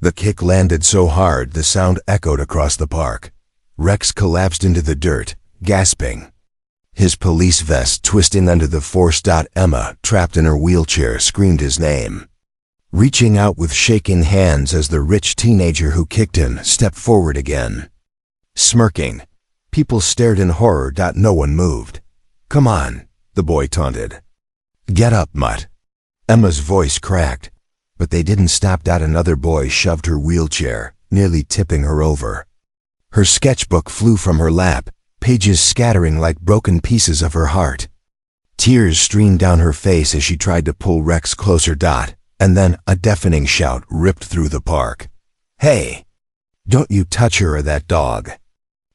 The kick landed so hard the sound echoed across the park. Rex collapsed into the dirt, gasping. His police vest twisting under the force. Emma, trapped in her wheelchair, screamed his name, reaching out with shaking hands as the rich teenager who kicked him stepped forward again. Smirking, people stared in horror. No one moved. "Come on," the boy taunted. "Get up, mutt." Emma's voice cracked, but they didn't stop. Another boy shoved her wheelchair, nearly tipping her over. Her sketchbook flew from her lap, pages scattering like broken pieces of her heart. Tears streamed down her face as she tried to pull Rex closer. And then a deafening shout ripped through the park. "Hey! Don't you touch her or that dog!"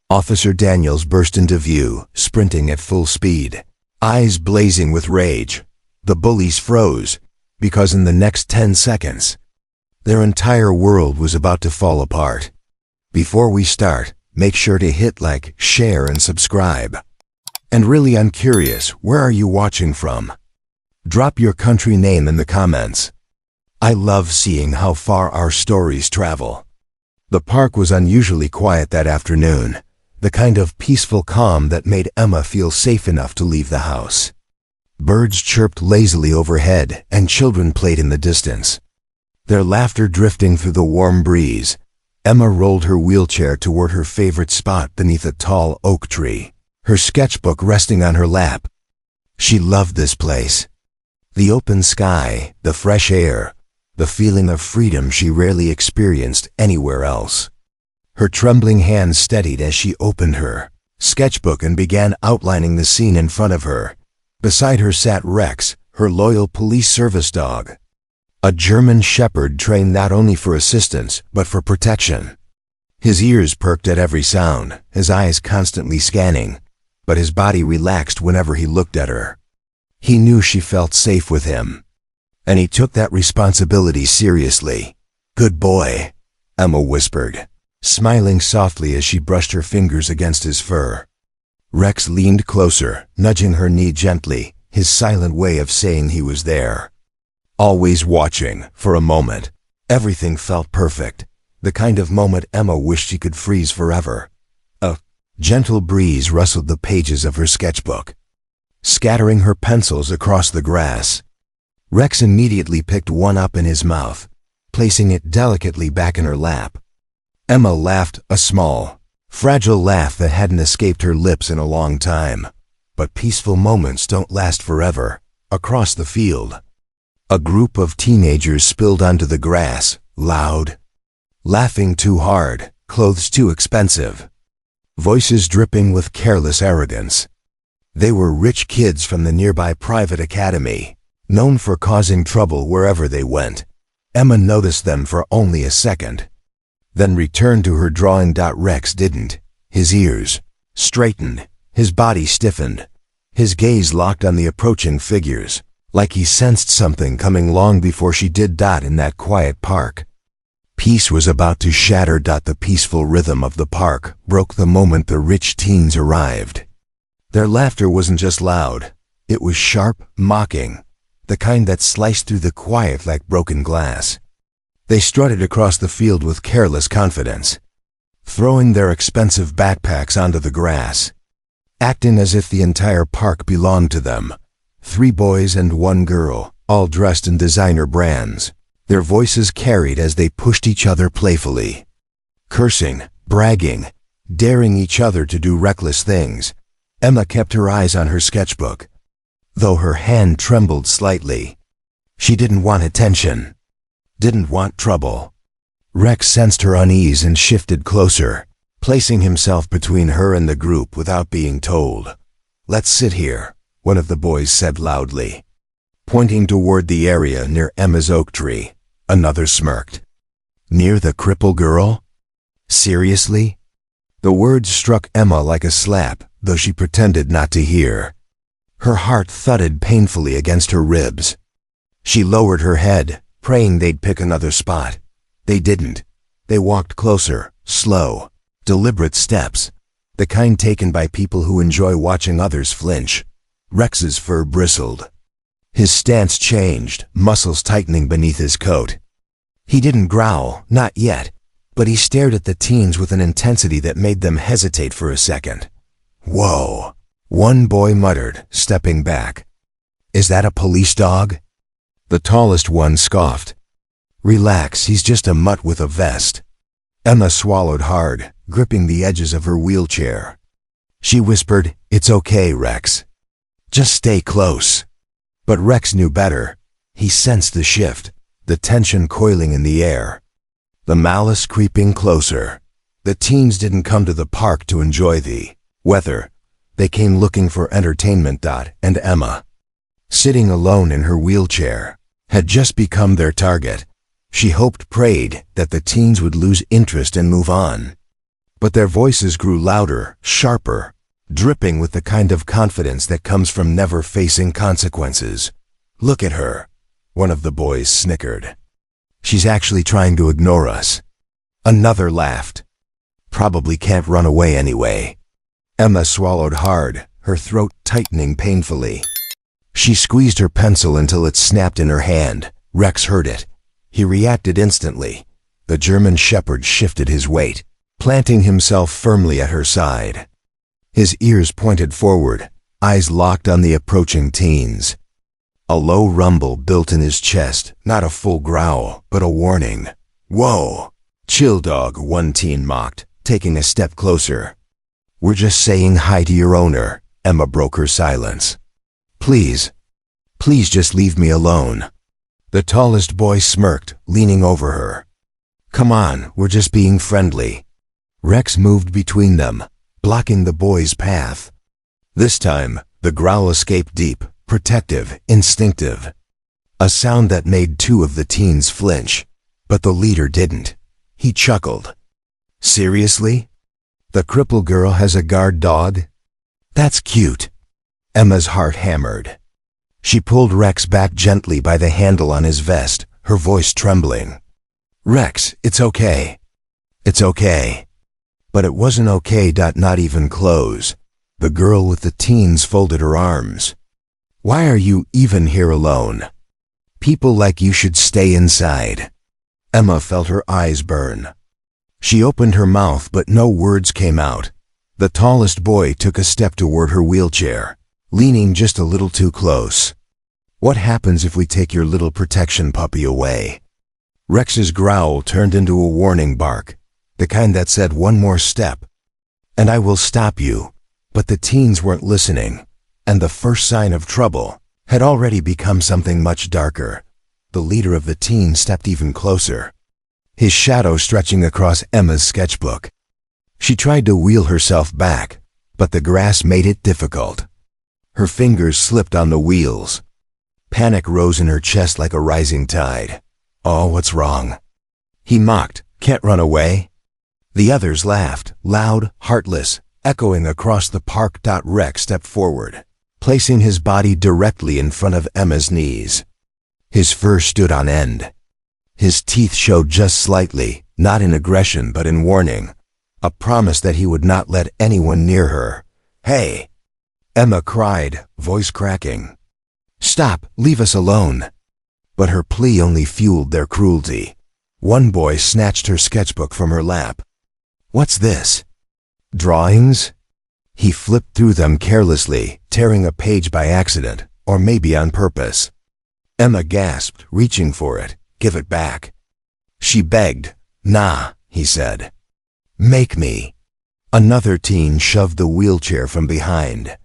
Officer Daniels burst into view, sprinting at full speed, eyes blazing with rage. The bullies froze, because in the next 10 seconds, their entire world was about to fall apart. Before we start, make sure to hit like, share, and subscribe. And really, I'm curious, where are you watching from? Drop your country name in the comments. I love seeing how far our stories travel. The park was unusually quiet that afternoon, the kind of peaceful calm that made Emma feel safe enough to leave the house. Birds chirped lazily overhead, and children played in the distance, their laughter drifting through the warm breeze. Emma rolled her wheelchair toward her favorite spot beneath a tall oak tree, her sketchbook resting on her lap. She loved this place. The open sky, the fresh air, the feeling of freedom she rarely experienced anywhere else. Her trembling hands steadied as she opened her sketchbook and began outlining the scene in front of her. Beside her sat Rex, her loyal police service dog. A German shepherd trained not only for assistance, but for protection. His ears perked at every sound, his eyes constantly scanning, but his body relaxed whenever he looked at her. He knew she felt safe with him, and he took that responsibility seriously. "Good boy," Emma whispered, smiling softly as she brushed her fingers against his fur. Rex leaned closer, nudging her knee gently, his silent way of saying he was there, always watching. For a moment, everything felt perfect, the kind of moment Emma wished she could freeze forever. A gentle breeze rustled the pages of her sketchbook, scattering her pencils across the grass. Rex immediately picked one up in his mouth, placing it delicately back in her lap. Emma laughed, a small, fragile laugh that hadn't escaped her lips in a long time. But peaceful moments don't last forever. Across the field, a group of teenagers spilled onto the grass, loud, laughing too hard, clothes too expensive, voices dripping with careless arrogance. They were rich kids from the nearby private academy, known for causing trouble wherever they went. Emma noticed them for only a second, then returned to her drawing. Rex didn't. His ears straightened, his body stiffened, his gaze locked on the approaching figures, like he sensed something coming long before she did. In that quiet park, peace was about to shatter. The peaceful rhythm of the park broke the moment the rich teens arrived. Their laughter wasn't just loud, it was sharp, mocking, the kind that sliced through the quiet like broken glass. They strutted across the field with careless confidence, throwing their expensive backpacks onto the grass, acting as if the entire park belonged to them. 3 boys and 1 girl, all dressed in designer brands, their voices carried as they pushed each other playfully, cursing, bragging, daring each other to do reckless things. Emma kept her eyes on her sketchbook, though her hand trembled slightly. She didn't want attention, didn't want trouble. Rex sensed her unease and shifted closer, placing himself between her and the group without being told. "Let's sit here," one of the boys said loudly, pointing toward the area near Emma's oak tree. Another smirked. "Near the cripple girl? Seriously?" The words struck Emma like a slap, though she pretended not to hear. Her heart thudded painfully against her ribs. She lowered her head, praying they'd pick another spot. They didn't. They walked closer, slow, deliberate steps, the kind taken by people who enjoy watching others flinch. Rex's fur bristled. His stance changed, muscles tightening beneath his coat. He didn't growl, not yet, but he stared at the teens with an intensity that made them hesitate for a second. "Whoa," one boy muttered, stepping back. "Is that a police dog?" The tallest one scoffed. "Relax, he's just a mutt with a vest." Emma swallowed hard, gripping the edges of her wheelchair. She whispered, "It's okay, Rex. Just stay close." But Rex knew better. He sensed the shift, the tension coiling in the air, the malice creeping closer. The teens didn't come to the park to enjoy the weather. They came looking for entertainment. And Emma, sitting alone in her wheelchair, had just become their target. She hoped, prayed, that the teens would lose interest and move on. But their voices grew louder, sharper, dripping with the kind of confidence that comes from never facing consequences. "Look at her," one of the boys snickered. "She's actually trying to ignore us." Another laughed. "Probably can't run away anyway." Emma swallowed hard, her throat tightening painfully. She squeezed her pencil until it snapped in her hand. Rex heard it. He reacted instantly. The German shepherd shifted his weight, planting himself firmly at her side. His ears pointed forward, eyes locked on the approaching teens. A low rumble built in his chest, not a full growl, but a warning. "Whoa, chill dog," one teen mocked, taking a step closer. "We're just saying hi to your owner." Emma broke her silence. Please just leave me alone." The tallest boy smirked, leaning over her. "Come on, we're just being friendly." Rex moved between them, blocking the boy's path. This time, the growl escaped deep, protective, instinctive. A sound that made two of the teens flinch, but the leader didn't. He chuckled. "Seriously? The cripple girl has a guard dog? That's cute." Emma's heart hammered. She pulled Rex back gently by the handle on his vest, her voice trembling. "Rex, it's okay. It's okay." But it wasn't okay. Not even close. The girl with the teens folded her arms. "Why are you even here alone? People like you should stay inside." Emma felt her eyes burn. She opened her mouth, but no words came out. The tallest boy took a step toward her wheelchair, leaning just a little too close. "What happens if we take your little protection puppy away?" Rex's growl turned into a warning bark, the kind that said one more step, and I will stop you. But the teens weren't listening, and the first sign of trouble had already become something much darker. The leader of the teens stepped even closer, his shadow stretching across Emma's sketchbook. She tried to wheel herself back, but the grass made it difficult. Her fingers slipped on the wheels. Panic rose in her chest like a rising tide. "Oh, what's wrong?" He mocked. "Can't run away?" The others laughed, loud, heartless, echoing across the park. Rex stepped forward, placing his body directly in front of Emma's knees. His fur stood on end. His teeth showed just slightly, not in aggression but in warning, a promise that he would not let anyone near her. "Hey!" Emma cried, voice cracking. "Stop, leave us alone." But her plea only fueled their cruelty. One boy snatched her sketchbook from her lap. "What's this? Drawings?" He flipped through them carelessly, tearing a page by accident, or maybe on purpose. Emma gasped, reaching for it. "Give it back." She begged. "Nah," he said. "Make me." Another teen shoved the wheelchair from behind.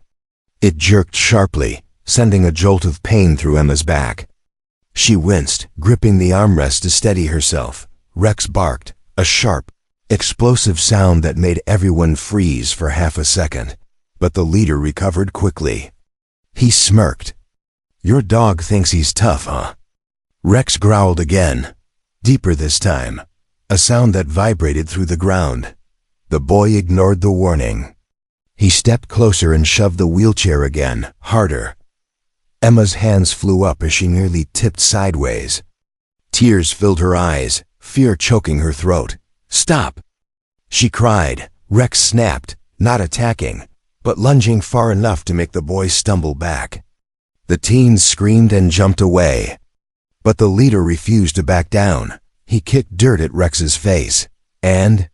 It jerked sharply, sending a jolt of pain through Emma's back. She winced, gripping the armrest to steady herself. Rex barked, a sharp, explosive sound that made everyone freeze for half a second. But the leader recovered quickly. He smirked. "Your dog thinks he's tough, huh?" Rex growled again, deeper this time, a sound that vibrated through the ground. The boy ignored the warning. He stepped closer and shoved the wheelchair again, harder. Emma's hands flew up as she nearly tipped sideways. Tears filled her eyes, fear choking her throat. "Stop!" she cried. Rex snapped, not attacking, but lunging far enough to make the boy stumble back. The teens screamed and jumped away. But the leader refused to back down. He kicked dirt at Rex's face, and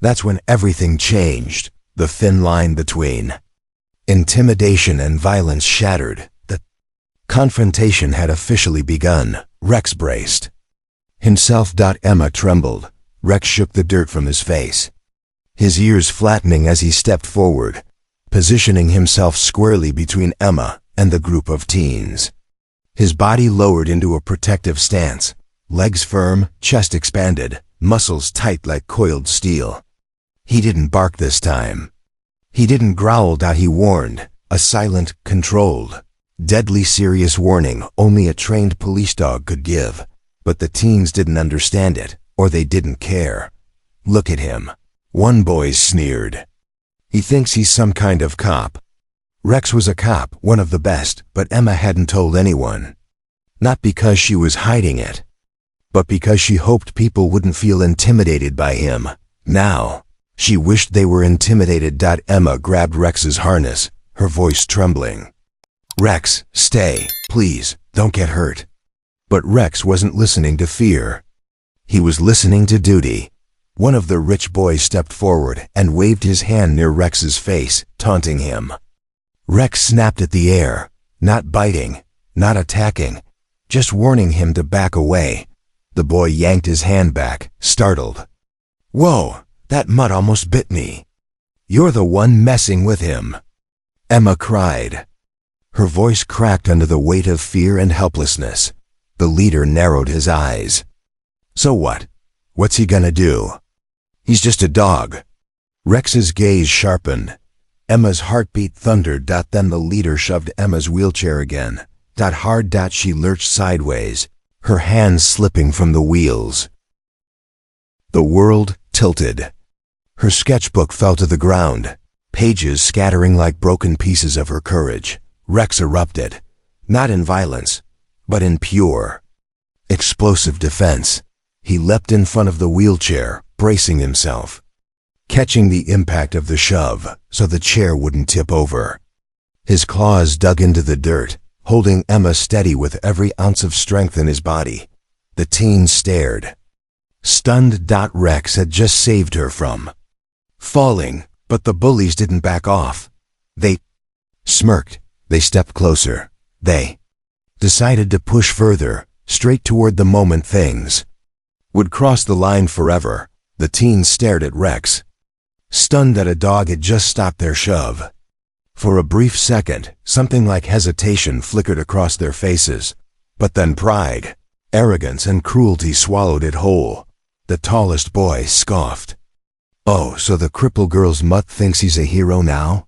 that's when everything changed. The thin line between intimidation and violence shattered. The confrontation had officially begun. Rex braced himself. Emma trembled. Rex shook the dirt from his face, his ears flattening as he stepped forward, positioning himself squarely between Emma and the group of teens. His body lowered into a protective stance, legs firm, chest expanded, muscles tight like coiled steel. He didn't bark this time. He didn't growl. He warned, a silent, controlled, deadly serious warning only a trained police dog could give. But the teens didn't understand it, or they didn't care. Look at him, one boy sneered. He thinks he's some kind of cop. Rex was a cop, one of the best, but Emma hadn't told anyone. Not because she was hiding it, but because she hoped people wouldn't feel intimidated by him. Now, she wished they were intimidated. Emma grabbed Rex's harness, her voice trembling. Rex, stay, please, don't get hurt. But Rex wasn't listening to fear. He was listening to duty. One of the rich boys stepped forward and waved his hand near Rex's face, taunting him. Rex snapped at the air, not biting, not attacking, just warning him to back away. The boy yanked his hand back, startled. Whoa, that mutt almost bit me. You're the one messing with him, Emma cried. Her voice cracked under the weight of fear and helplessness. The leader narrowed his eyes. So what? What's he gonna do? He's just a dog. Rex's gaze sharpened. Emma's heartbeat thundered. Then the leader shoved Emma's wheelchair again. Hard. She lurched sideways, her hands slipping from the wheels. The world tilted. Her sketchbook fell to the ground, pages scattering like broken pieces of her courage. Rex erupted, not in violence, but in pure, explosive defense. He leapt in front of the wheelchair, bracing himself, catching the impact of the shove so the chair wouldn't tip over. His claws dug into the dirt, holding Emma steady with every ounce of strength in his body. The teen stared, stunned. Rex had just saved her from falling, but the bullies didn't back off. They smirked. They stepped closer. They decided to push further, straight toward the moment things would cross the line forever. The teens stared at Rex, stunned that a dog had just stopped their shove. For a brief second, something like hesitation flickered across their faces, but then pride, arrogance, and cruelty swallowed it whole. The tallest boy scoffed. Oh, so the cripple girl's mutt thinks he's a hero now?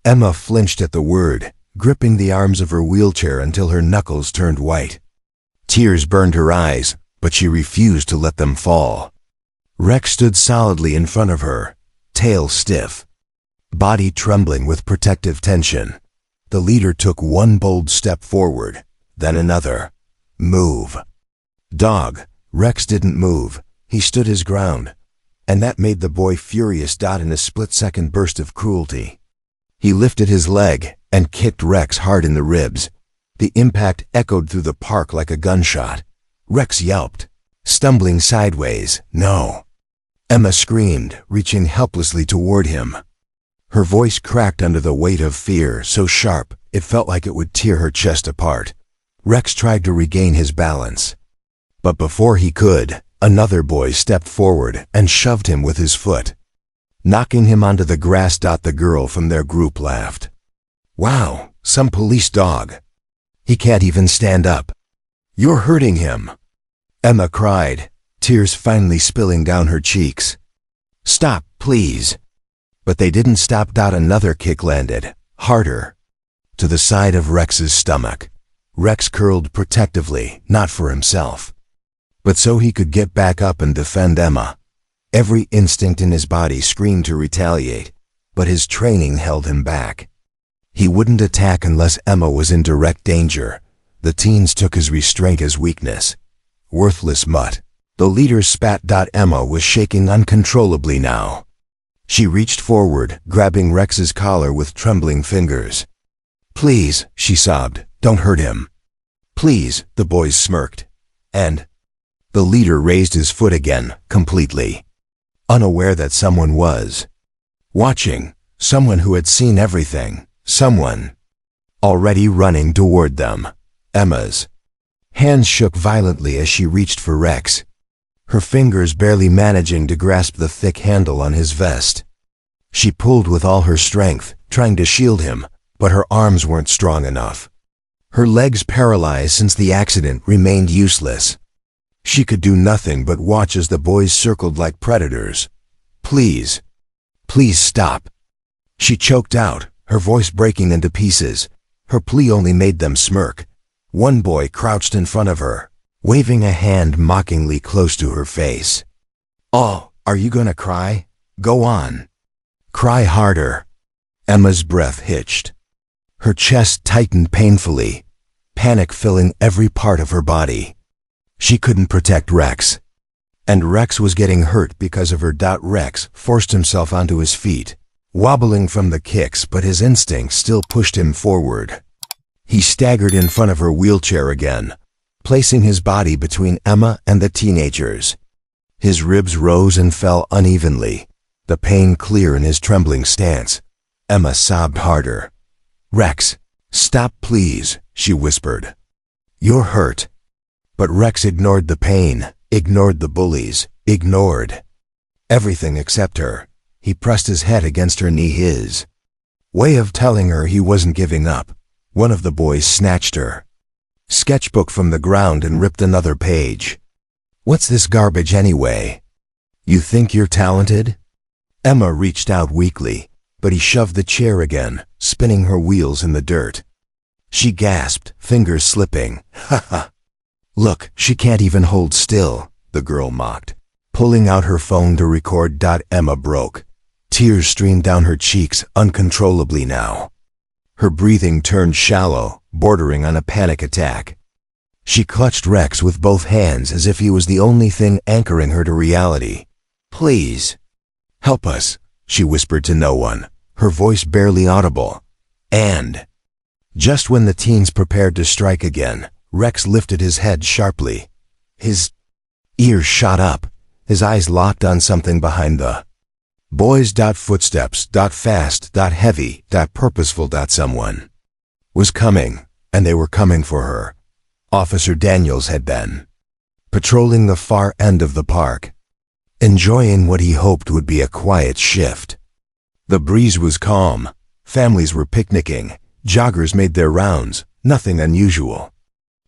Emma flinched at the word, gripping the arms of her wheelchair until her knuckles turned white. Tears burned her eyes, but she refused to let them fall. Rex stood solidly in front of her, tail stiff, body trembling with protective tension. The leader took one bold step forward, then another. Move. Dog. Rex didn't move. He stood his ground, and that made the boy furious. In a split-second burst of cruelty, he lifted his leg and kicked Rex hard in the ribs. The impact echoed through the park like a gunshot. Rex yelped, stumbling sideways. No. Emma screamed, reaching helplessly toward him. Her voice cracked under the weight of fear, so sharp it felt like it would tear her chest apart. Rex tried to regain his balance, but before he could, another boy stepped forward and shoved him with his foot, knocking him onto the grass. The girl from their group laughed. Wow, some police dog. He can't even stand up. You're hurting him, Emma cried, tears finally spilling down her cheeks. Stop, please. But they didn't stop. Another kick landed, harder, to the side of Rex's stomach. Rex curled protectively, not for himself, but so he could get back up and defend Emma. Every instinct in his body screamed to retaliate, but his training held him back. He wouldn't attack unless Emma was in direct danger. The teens took his restraint as weakness. Worthless mutt. The leader spat. Emma was shaking uncontrollably now. She reached forward, grabbing Rex's collar with trembling fingers. Please, she sobbed, don't hurt him. Please, the boys smirked. And The leader raised his foot again, completely unaware that someone was watching, someone who had seen everything, someone already running toward them. Emma's hands shook violently as she reached for Rex, her fingers barely managing to grasp the thick handle on his vest. She pulled with all her strength, trying to shield him, but her arms weren't strong enough. Her legs, paralyzed since the accident, remained useless. She could do nothing but watch as the boys circled like predators. Please. Please stop. She choked out, her voice breaking into pieces. Her plea only made them smirk. One boy crouched in front of her, waving a hand mockingly close to her face. "Oh, are you gonna cry? Go on. Cry harder." Emma's breath hitched. Her chest tightened painfully, panic filling every part of her body. She couldn't protect Rex. And Rex was getting hurt because of her. Rex forced himself onto his feet, wobbling from the kicks, but his instincts still pushed him forward. He staggered in front of her wheelchair again, placing his body between Emma and the teenagers. His ribs rose and fell unevenly, the pain clear in his trembling stance. Emma sobbed harder. "Rex, stop please," she whispered. "You're hurt." But Rex ignored the pain, ignored the bullies, ignored everything except her. He pressed his head against her knee, his way of telling her he wasn't giving up. One of the boys snatched her sketchbook from the ground and ripped another page. "What's this garbage anyway? You think you're talented?" Emma reached out weakly, but he shoved the chair again, spinning her wheels in the dirt. She gasped, fingers slipping. "Ha ha. Look, she can't even hold still," the girl mocked, pulling out her phone to record. Emma broke. Tears streamed down her cheeks uncontrollably now. Her breathing turned shallow, bordering on a panic attack. She clutched Rex with both hands as if he was the only thing anchoring her to reality. "Please, help us," she whispered to no one, her voice barely audible. And just when the teens prepared to strike again, Rex lifted his head sharply. His ears shot up, his eyes locked on something behind the boys. Footsteps, fast, heavy, purposeful. Someone was coming, and they were coming for her. Officer Daniels had been patrolling the far end of the park, enjoying what he hoped would be a quiet shift. The breeze was calm, families were picnicking, joggers made their rounds, nothing unusual.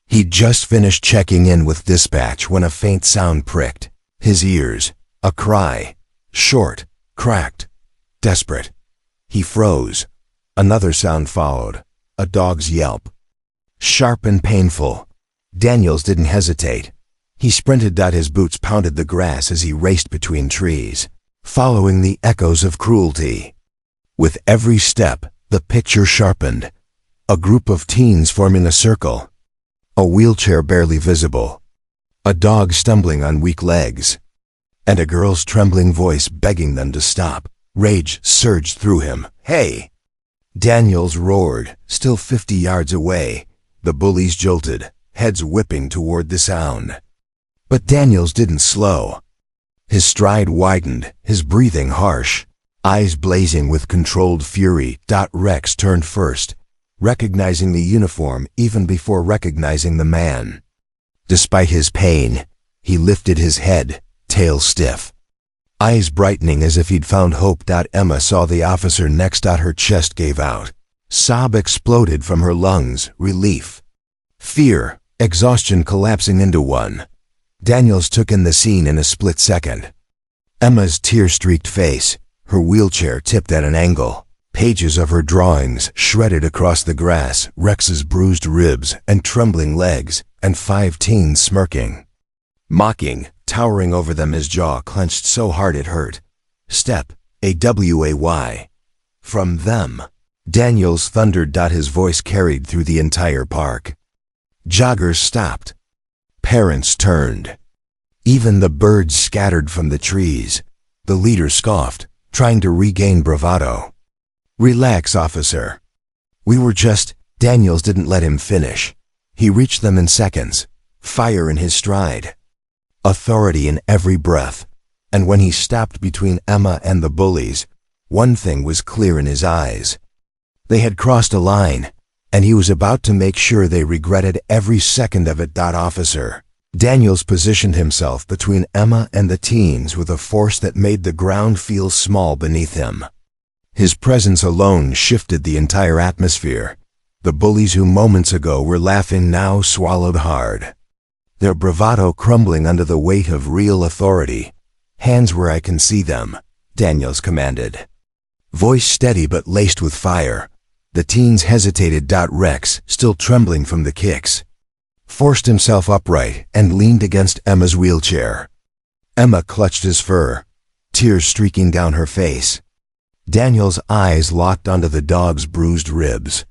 He'd just finished checking in with dispatch when a faint sound pricked his ears, a cry, short, cracked, desperate. He froze. Another sound followed, a dog's yelp. Sharp and painful. Daniels didn't hesitate. He sprinted. His boots pounded the grass as he raced between trees, following the echoes of cruelty. With every step, the picture sharpened. A group of teens forming a circle. A wheelchair barely visible. A dog stumbling on weak legs. And a girl's trembling voice begging them to stop. Rage surged through him. "Hey!" Daniels roared, still 50 yards away. The bullies jolted, heads whipping toward the sound. But Daniels didn't slow. His stride widened, his breathing harsh, eyes blazing with controlled fury. Rex turned first, recognizing the uniform even before recognizing the man. Despite his pain, he lifted his head, tail stiff, eyes brightening as if he'd found hope. Emma saw the officer next. Her chest gave out. Sob exploded from her lungs, relief, fear, exhaustion collapsing into one. Daniels took in the scene in a split second. Emma's tear-streaked face, her wheelchair tipped at an angle, pages of her drawings shredded across the grass, Rex's bruised ribs and trembling legs, and 5 teens smirking, mocking, towering over them, his jaw clenched so hard it hurt. "Step, AWAY. From them." Daniels thundered. His voice carried through the entire park. Joggers stopped. Parents turned. Even the birds scattered from the trees. The leader scoffed, trying to regain bravado. "Relax, officer. We were just—" Daniels didn't let him finish. He reached them in seconds, fire in his stride. authority in every breath. And when he stopped between Emma and the bullies, one thing was clear in his eyes. They had crossed a line, and he was about to make sure they regretted every second of it. Officer Daniels positioned himself between Emma and the teens with a force that made the ground feel small beneath him. His presence alone shifted the entire atmosphere. The bullies who moments ago were laughing now swallowed hard, their bravado crumbling under the weight of real authority. "Hands where I can see them," Daniels commanded. Voice steady but laced with fire. The teens hesitated. Rex, still trembling from the kicks, forced himself upright and leaned against Emma's wheelchair. Emma clutched his fur, tears streaking down her face. Daniel's eyes locked onto the dog's bruised ribs.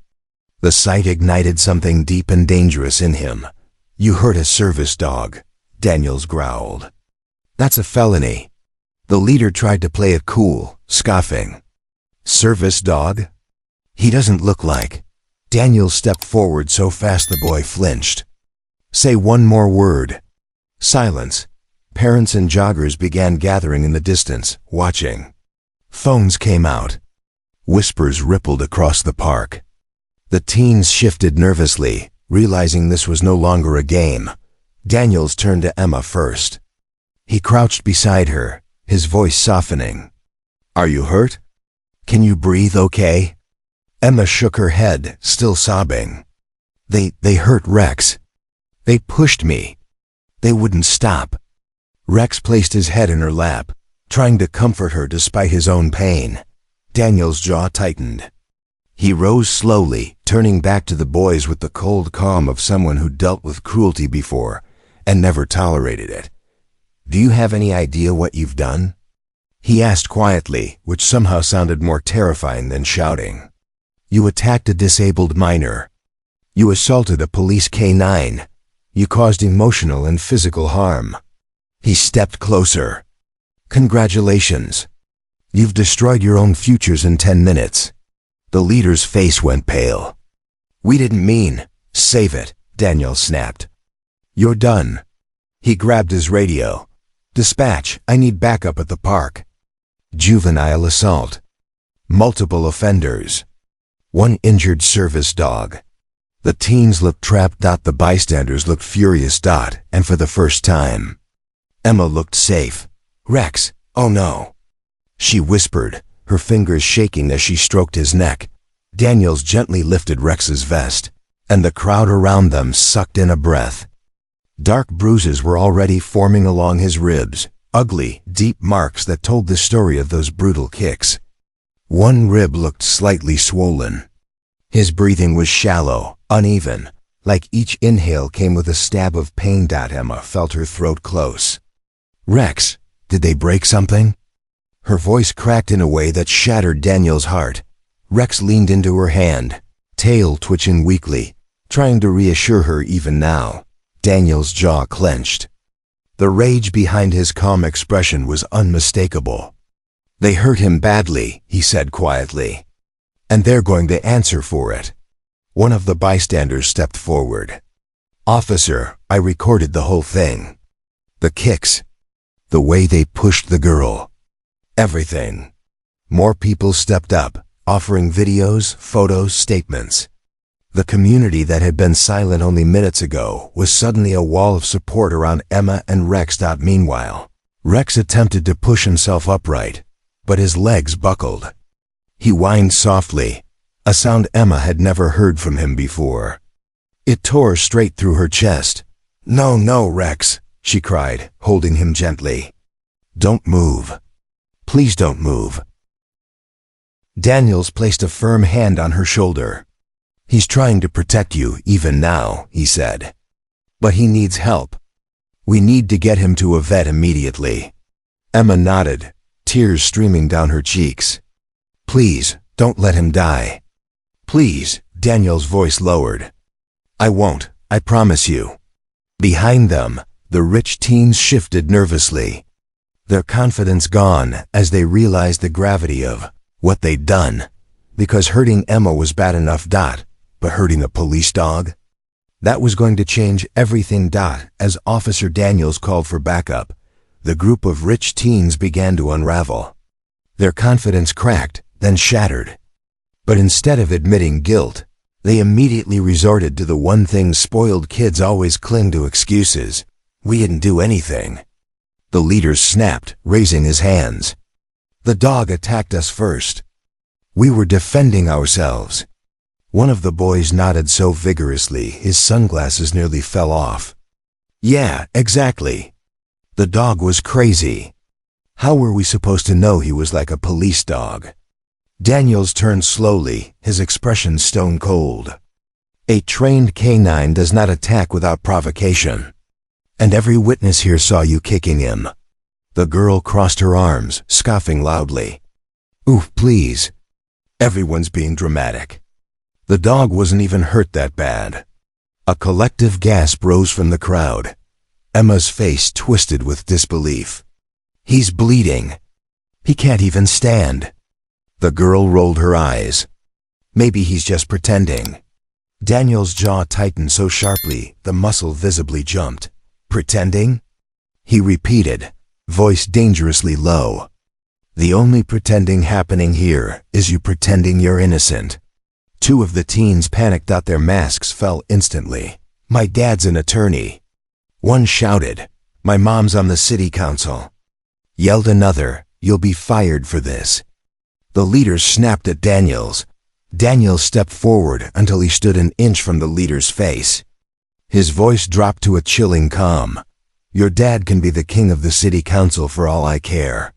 The sight ignited something deep and dangerous in him. "You hurt a service dog," Daniels growled. "That's a felony." The leader tried to play it cool, scoffing. "Service dog? He doesn't look like." Daniels stepped forward so fast the boy flinched. "Say one more word." Silence. Parents and joggers began gathering in the distance, watching. Phones came out. Whispers rippled across the park. The teens shifted nervously, realizing this was no longer a game. Daniels turned to Emma first. He crouched beside her, his voice softening. "Are you hurt? Can you breathe okay?" Emma shook her head, still sobbing. They hurt Rex. They pushed me. They wouldn't stop." Rex placed his head in her lap, trying to comfort her despite his own pain. Daniel's jaw tightened. He rose slowly, turning back to the boys with the cold calm of someone who dealt with cruelty before and never tolerated it. "Do you have any idea what you've done?" he asked quietly, which somehow sounded more terrifying than shouting. "You attacked a disabled minor. You assaulted a police K-9. You caused emotional and physical harm." He stepped closer. "Congratulations. You've destroyed your own futures in 10 minutes. The leader's face went pale. "We didn't mean." "Save it," Daniel snapped. "You're done." He grabbed his radio. "Dispatch, I need backup at the park. Juvenile assault. Multiple offenders. One injured service dog." The teens looked trapped. The bystanders looked furious. And for the first time, Emma looked safe. "Rex, oh no," she whispered, her fingers shaking as she stroked his neck. Daniels gently lifted Rex's vest, and the crowd around them sucked in a breath. Dark bruises were already forming along his ribs, ugly, deep marks that told the story of those brutal kicks. One rib looked slightly swollen. His breathing was shallow, uneven, like each inhale came with a stab of pain. Emma felt her throat close. "Rex, did they break something?" Her voice cracked in a way that shattered Daniel's heart. Rex leaned into her hand, tail twitching weakly, trying to reassure her even now. Daniel's jaw clenched. The rage behind his calm expression was unmistakable. "They hurt him badly," he said quietly. "And they're going to answer for it." One of the bystanders stepped forward. "Officer, I recorded the whole thing. The kicks. The way they pushed the girl. Everything." More people stepped up, offering videos, photos, statements. The community that had been silent only minutes ago was suddenly a wall of support around Emma and Rex. Meanwhile, Rex attempted to push himself upright, but his legs buckled. He whined softly, a sound Emma had never heard from him before. It tore straight through her chest. "No, no, Rex," she cried, holding him gently. "Don't move. Please don't move." Daniels placed a firm hand on her shoulder. "He's trying to protect you even now," he said. "But he needs help. We need to get him to a vet immediately." Emma nodded, tears streaming down her cheeks. "Please, don't let him die." "Please," Daniel's voice lowered. "I won't, I promise you." Behind them, the rich teens shifted nervously, their confidence gone as they realized the gravity of what they'd done. Because hurting Emma was bad enough. But hurting a police dog? That was going to change everything. As Officer Daniels called for backup, the group of rich teens began to unravel. Their confidence cracked, then shattered. But instead of admitting guilt, they immediately resorted to the one thing spoiled kids always cling to: excuses. We didn't do anything. The leader snapped, raising his hands. The dog attacked us first. We were defending ourselves. One of the boys nodded so vigorously his sunglasses nearly fell off. Yeah, exactly. The dog was crazy. How were we supposed to know he was like a police dog? Daniels turned slowly, his expression stone cold. A trained canine does not attack without provocation. And every witness here saw you kicking him. The girl crossed her arms, scoffing loudly. Oof, please. Everyone's being dramatic. The dog wasn't even hurt that bad. A collective gasp rose from the crowd. Emma's face twisted with disbelief. He's bleeding. He can't even stand. The girl rolled her eyes. Maybe he's just pretending. Daniel's jaw tightened so sharply the muscle visibly jumped. Pretending? He repeated, voice dangerously low. The only pretending happening here is you pretending you're innocent. Two of the teens panicked. Their masks fell instantly. My dad's an attorney. One shouted, my mom's on the city council. Yelled another, you'll be fired for this. The leaders snapped at Daniels. Daniels stepped forward until he stood an inch from the leader's face. His voice dropped to a chilling calm. Your dad can be the king of the city council for all I care.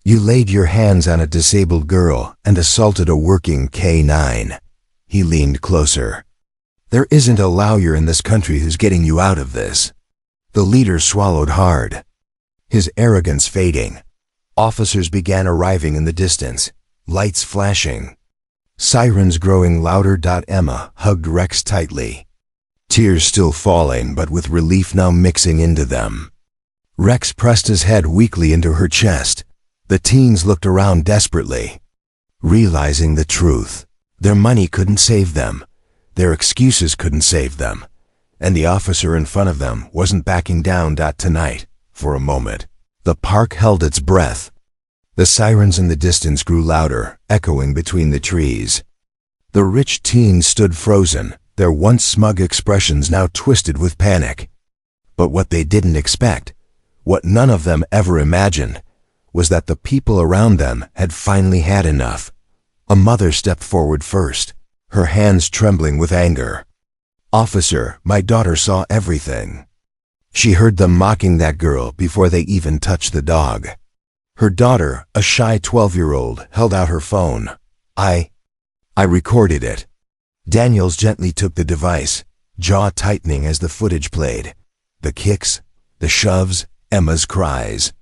You laid your hands on a disabled girl and assaulted a working K-9. He leaned closer. There isn't a lawyer in this country who's getting you out of this. The leader swallowed hard. His arrogance fading. Officers began arriving in the distance, lights flashing. Sirens growing louder. Emma hugged Rex tightly. Tears still falling, but with relief now mixing into them. Rex pressed his head weakly into her chest. The teens looked around desperately. Realizing the truth, their money couldn't save them. Their excuses couldn't save them. And the officer in front of them wasn't backing down. Tonight, for a moment, the park held its breath. The sirens in the distance grew louder, echoing between the trees. The rich teens stood frozen, their once smug expressions now twisted with panic. But what they didn't expect, what none of them ever imagined, was that the people around them had finally had enough. A mother stepped forward first, her hands trembling with anger. Officer, my daughter saw everything. She heard them mocking that girl before they even touched the dog. Her daughter, a shy 12-year-old, held out her phone. I recorded it. Daniels gently took the device, jaw tightening as the footage played. The kicks, the shoves, Emma's cries.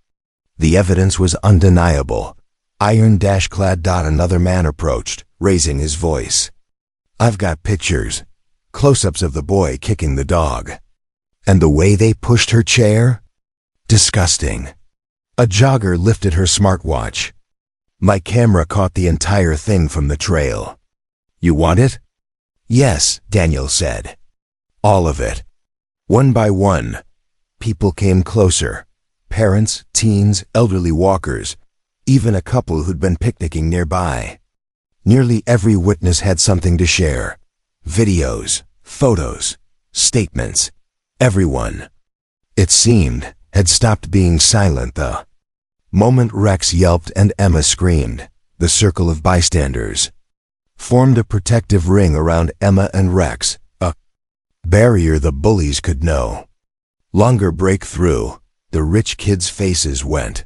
The evidence was undeniable. Iron-clad. Another man approached, raising his voice. I've got pictures. Close-ups of the boy kicking the dog. And the way they pushed her chair? Disgusting. A jogger lifted her smartwatch. My camera caught the entire thing from the trail. You want it? Yes, Daniel said. All of it. One by one. People came closer. Parents, teens, elderly walkers, even a couple who'd been picnicking nearby. Nearly every witness had something to share. Videos, photos, statements. Everyone, it seemed, had stopped being silent the moment Rex yelped and Emma screamed. The circle of bystanders formed a protective ring around Emma and Rex, a barrier the bullies could no longer break through. The rich kids' faces went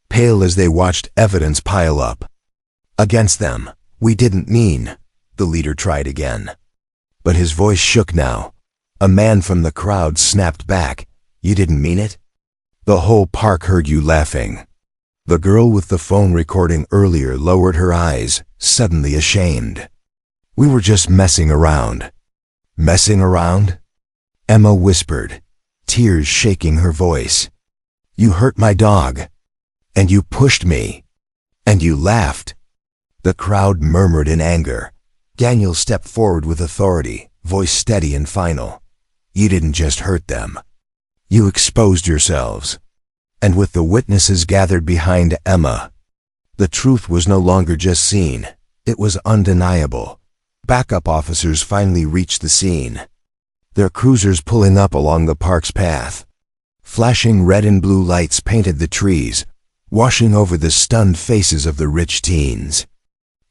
pale as they watched evidence pile up against them. We didn't mean, the leader tried again. But his voice shook now. A man from the crowd snapped back. You didn't mean it? The whole park heard you laughing. The girl with the phone recording earlier lowered her eyes, suddenly ashamed. We were just messing around. Messing around? Emma whispered, tears shaking her voice. You hurt my dog. And you pushed me. And you laughed. The crowd murmured in anger. Daniel stepped forward with authority, voice steady and final. You didn't just hurt them. You exposed yourselves. And with the witnesses gathered behind Emma, the truth was no longer just seen, it was undeniable. Backup officers finally reached the scene, their cruisers pulling up along the park's path. Flashing red and blue lights painted the trees, washing over the stunned faces of the rich teens.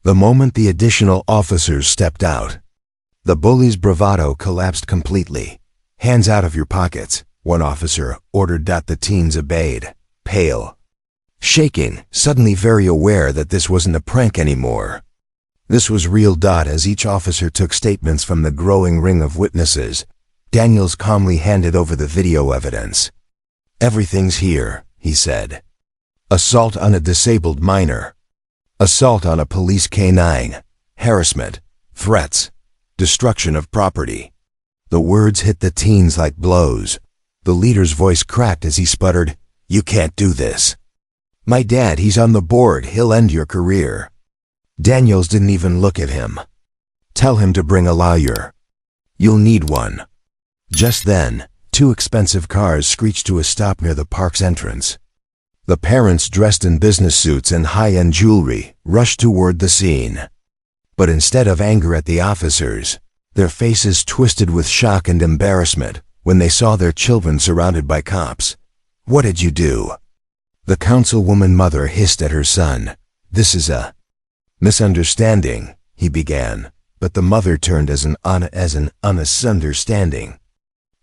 The moment the additional officers stepped out, the bully's bravado collapsed completely. Hands out of your pockets, one officer ordered. The teens obeyed, pale, shaking, suddenly very aware that this wasn't a prank anymore. This was real. As each officer took statements from the growing ring of witnesses, Daniels calmly handed over the video evidence. Everything's here, he said. Assault on a disabled minor. Assault on a police K-9. Harassment. Threats. Destruction of property. The words hit the teens like blows. The leader's voice cracked as he sputtered, "You can't do this. My dad, he's on the board, he'll end your career." Daniels didn't even look at him. "Tell him to bring a lawyer. You'll need one." Just then, two expensive cars screeched to a stop near the park's entrance. The parents, dressed in business suits and high-end jewelry, rushed toward the scene. But instead of anger at the officers, their faces twisted with shock and embarrassment when they saw their children surrounded by cops. "What did you do?" The councilwoman mother hissed at her son. "This is a misunderstanding," he began, but the mother turned as an misunderstanding.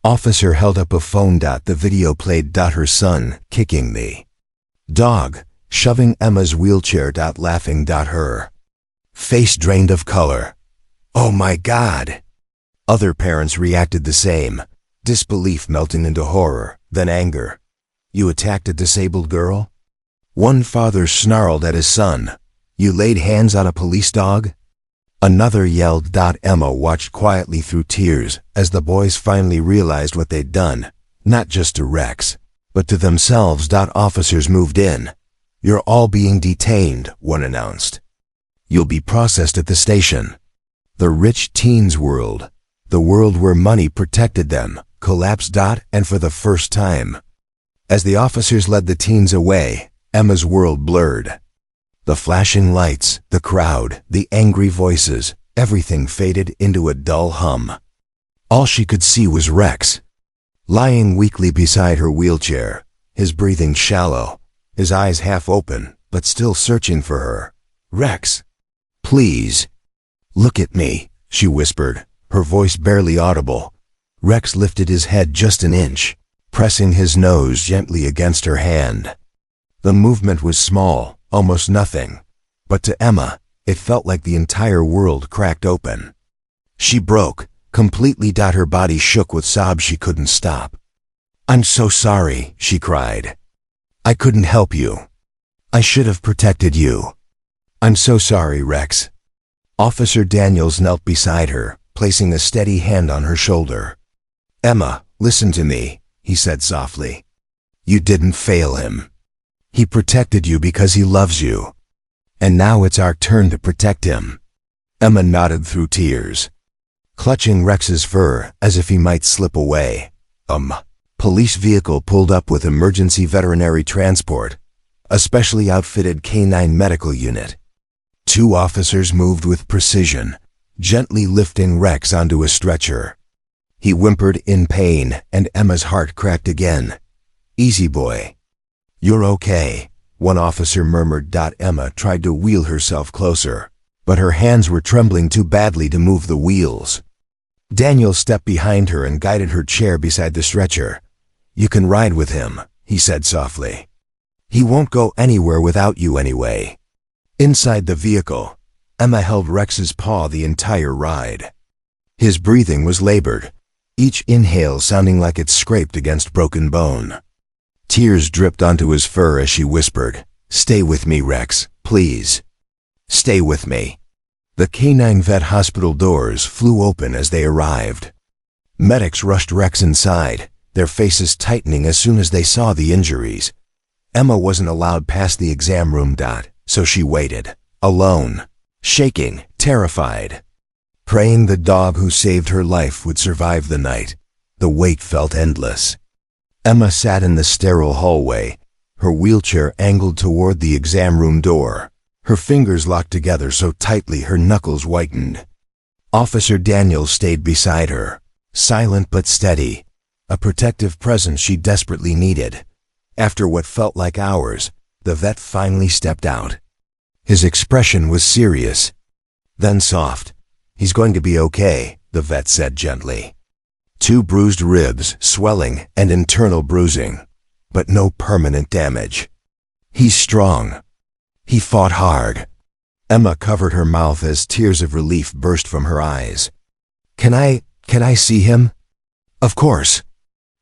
Officer held up a phone. The video played. Her son, kicking the dog, shoving Emma's wheelchair. Laughing. Her face drained of color. "Oh my God!" Other parents reacted the same, disbelief melting into horror, then anger. "You attacked a disabled girl?" One father snarled at his son. "You laid hands on a police dog?" Another yelled. Emma watched quietly through tears as the boys finally realized what they'd done, not just to Rex, but to themselves. Officers moved in. "You're all being detained," one announced. "You'll be processed at the station." The rich teens' world, the world where money protected them, collapsed. And for the first time, as the officers led the teens away, Emma's world blurred. The flashing lights, the crowd, the angry voices, everything faded into a dull hum. All she could see was Rex, lying weakly beside her wheelchair, his breathing shallow, his eyes half open, but still searching for her. "Rex, please, look at me," she whispered, her voice barely audible. Rex lifted his head just an inch, pressing his nose gently against her hand. The movement was small, almost nothing, but to Emma, it felt like the entire world cracked open. She broke, completely. Her body shook with sobs she couldn't stop. "I'm so sorry," she cried. "I couldn't help you. I should have protected you. I'm so sorry, Rex." Officer Daniels knelt beside her, placing a steady hand on her shoulder. "Emma, listen to me," he said softly. "You didn't fail him. He protected you because he loves you. And now it's our turn to protect him." Emma nodded through tears, clutching Rex's fur as if he might slip away. Police vehicle pulled up with emergency veterinary transport, a specially outfitted K-9 medical unit. Two officers moved with precision, gently lifting Rex onto a stretcher. He whimpered in pain, and Emma's heart cracked again. "Easy, boy. You're okay," one officer murmured. Emma tried to wheel herself closer, but her hands were trembling too badly to move the wheels. Daniel stepped behind her and guided her chair beside the stretcher. "You can ride with him," he said softly. "He won't go anywhere without you anyway." Inside the vehicle, Emma held Rex's paw the entire ride. His breathing was labored, each inhale sounding like it scraped against broken bone. Tears dripped onto his fur as she whispered, "Stay with me, Rex, please. Stay with me." The K-9 vet hospital doors flew open as they arrived. Medics rushed Rex inside, their faces tightening as soon as they saw the injuries. Emma wasn't allowed past the exam room. So she waited, alone, shaking, terrified, praying the dog who saved her life would survive the night. The wait felt endless. Emma sat in the sterile hallway, her wheelchair angled toward the exam room door, her fingers locked together so tightly her knuckles whitened. Officer Daniel stayed beside her, silent but steady, a protective presence she desperately needed. After what felt like hours, the vet finally stepped out. His expression was serious, then soft. "He's going to be okay," the vet said gently. 2 bruised ribs, swelling, and internal bruising, but no permanent damage. "He's strong." He fought hard. Emma covered her mouth as tears of relief burst from her eyes. Can I see him?" "Of course."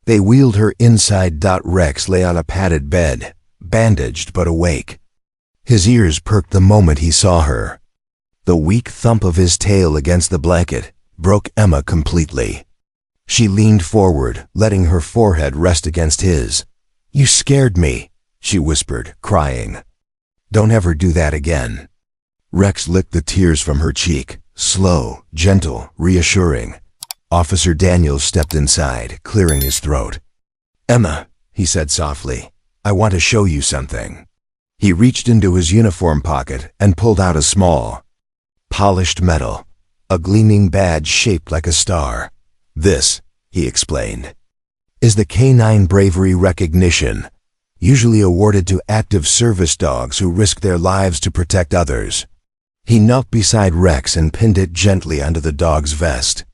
They wheeled her inside. Rex lay on a padded bed, bandaged but awake. His ears perked the moment he saw her. The weak thump of his tail against the blanket broke Emma completely. She leaned forward, letting her forehead rest against his. "You scared me," she whispered, crying. "Don't ever do that again." Rex licked the tears from her cheek, slow, gentle, reassuring. Officer Daniels stepped inside, clearing his throat. "Emma," he said softly, "I want to show you something." He reached into his uniform pocket and pulled out a small, polished metal, a gleaming badge shaped like a star. "This," he explained, "is the Canine Bravery Recognition, usually awarded to active service dogs who risk their lives to protect others." He knelt beside Rex and pinned it gently under the dog's vest.